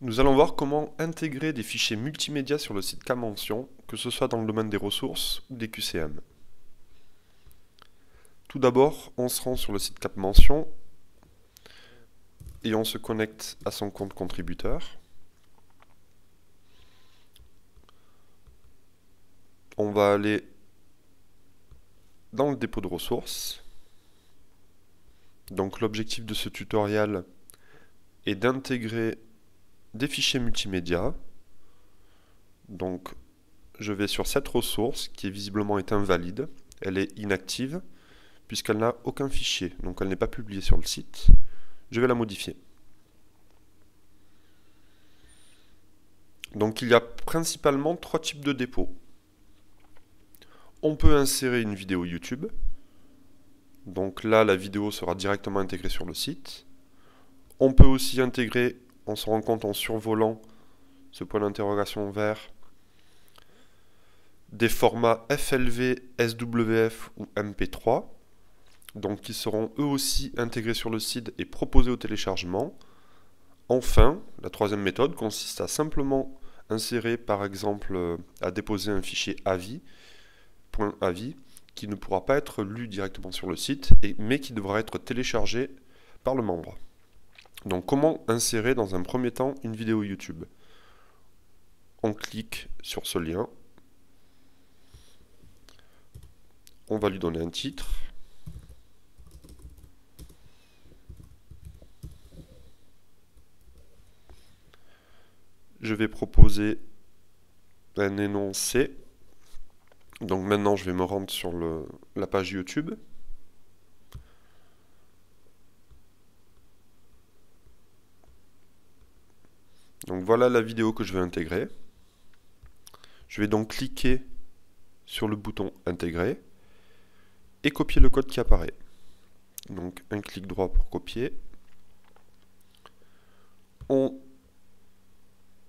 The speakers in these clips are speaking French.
Nous allons voir comment intégrer des fichiers multimédia sur le site Capmention, que ce soit dans le domaine des ressources ou des QCM. Tout d'abord, on se rend sur le site Capmention et on se connecte à son compte contributeur. On va aller dans le dépôt de ressources. Donc l'objectif de ce tutoriel est d'intégrer des fichiers multimédia. Donc je vais sur cette ressource qui visiblement est invalide. Elle est inactive puisqu'elle n'a aucun fichier, donc elle n'est pas publiée sur le site. Je vais la modifier. Donc il y a principalement trois types de dépôts. On peut insérer une vidéo YouTube. Donc là, la vidéo sera directement intégrée sur le site. On peut aussi intégrer, on se rend compte en survolant ce point d'interrogation vert, des formats FLV, SWF ou MP3, donc qui seront eux aussi intégrés sur le site et proposés au téléchargement. Enfin, la troisième méthode consiste à simplement insérer, par exemple, à déposer un fichier AVI, .avi, qui ne pourra pas être lu directement sur le site, mais qui devra être téléchargé par le membre. Donc comment insérer dans un premier temps une vidéo YouTube? On clique sur ce lien, on va lui donner un titre, je vais proposer un énoncé. Donc maintenant je vais me rendre sur la page YouTube. Donc voilà la vidéo que je vais intégrer. Je vais donc cliquer sur le bouton intégrer et copier le code qui apparaît. Donc un clic droit pour copier. On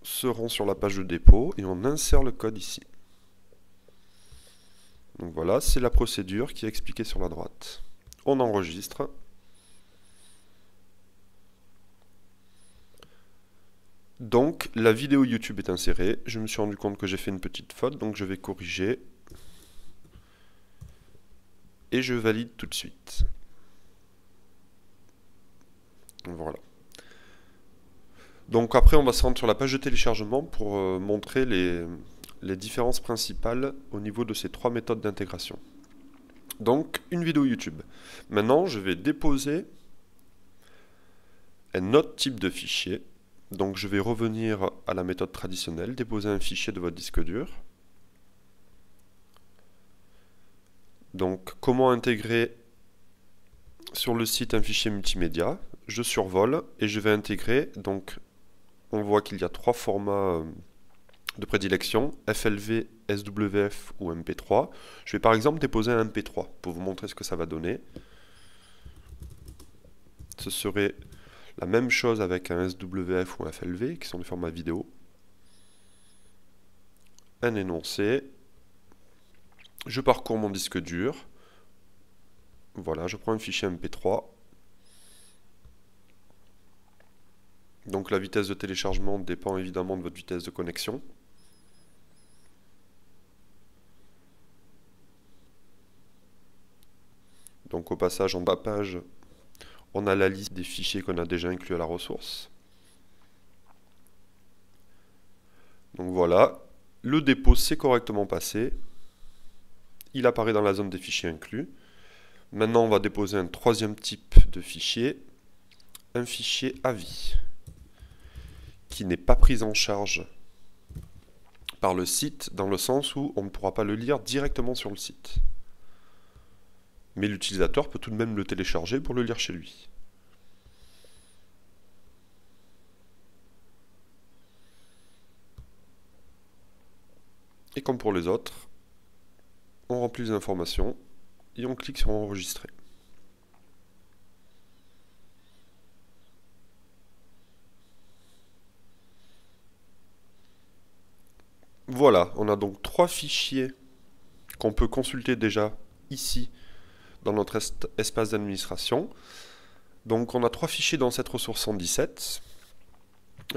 se rend sur la page de dépôt et on insère le code ici. Donc voilà, c'est la procédure qui est expliquée sur la droite. On enregistre. Donc la vidéo YouTube est insérée. Je me suis rendu compte que j'ai fait une petite faute, donc je vais corriger. Et je valide tout de suite. Voilà. Donc après on va se rendre sur la page de téléchargement pour montrer les différences principales au niveau de ces trois méthodes d'intégration. Donc une vidéo YouTube. Maintenant je vais déposer un autre type de fichier. Donc je vais revenir à la méthode traditionnelle, déposer un fichier de votre disque dur. Donc comment intégrer sur le site un fichier multimédia? Je survole et je vais intégrer, donc on voit qu'il y a trois formats de prédilection, FLV, SWF ou MP3. Je vais par exemple déposer un MP3 pour vous montrer ce que ça va donner. Ce serait la même chose avec un SWF ou un FLV, qui sont des formats vidéo. Un énoncé. Je parcours mon disque dur. Voilà, je prends un fichier MP3. Donc la vitesse de téléchargement dépend évidemment de votre vitesse de connexion. Donc au passage, en bas page, on a la liste des fichiers qu'on a déjà inclus à la ressource. Donc voilà, le dépôt s'est correctement passé. Il apparaît dans la zone des fichiers inclus. Maintenant, on va déposer un troisième type de fichier, un fichier AVI, qui n'est pas pris en charge par le site, dans le sens où on ne pourra pas le lire directement sur le site. Mais l'utilisateur peut tout de même le télécharger pour le lire chez lui. Et comme pour les autres, on remplit les informations et on clique sur enregistrer. Voilà, on a donc trois fichiers qu'on peut consulter déjà ici dans notre espace d'administration. Donc on a trois fichiers dans cette ressource 117.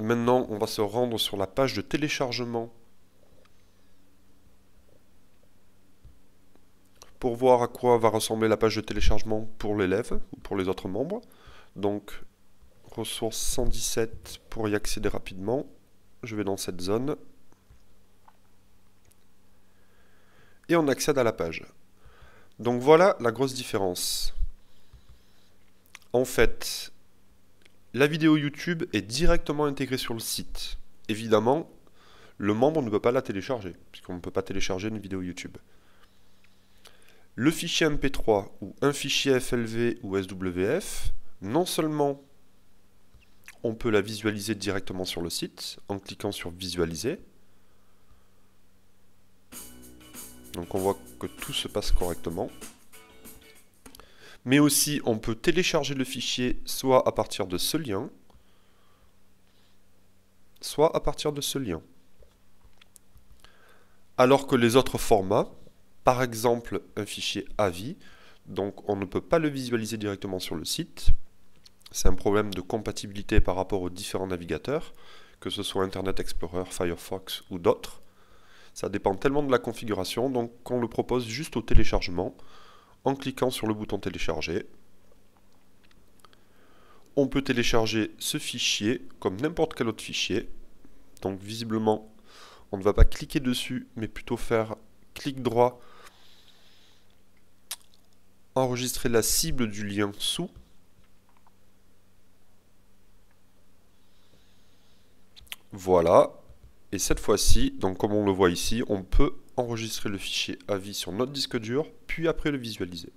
Maintenant, on va se rendre sur la page de téléchargement pour voir à quoi va ressembler la page de téléchargement pour l'élève ou pour les autres membres. Donc, ressources 117 pour y accéder rapidement. Je vais dans cette zone. Et on accède à la page. Donc voilà la grosse différence. En fait, la vidéo YouTube est directement intégrée sur le site. Évidemment, le membre ne peut pas la télécharger, puisqu'on ne peut pas télécharger une vidéo YouTube. Le fichier MP3 ou un fichier FLV ou SWF, non seulement on peut la visualiser directement sur le site en cliquant sur visualiser. Donc on voit que tout se passe correctement. Mais aussi on peut télécharger le fichier soit à partir de ce lien, soit à partir de ce lien. Alors que les autres formats, par exemple un fichier AVI, donc on ne peut pas le visualiser directement sur le site. C'est un problème de compatibilité par rapport aux différents navigateurs, que ce soit Internet Explorer, Firefox ou d'autres. Ça dépend tellement de la configuration, donc on le propose juste au téléchargement, en cliquant sur le bouton télécharger. On peut télécharger ce fichier comme n'importe quel autre fichier. Donc visiblement, on ne va pas cliquer dessus, mais plutôt faire clic droit, enregistrer la cible du lien sous. Voilà. Et cette fois-ci, donc comme on le voit ici, on peut enregistrer le fichier AVI sur notre disque dur, puis après le visualiser.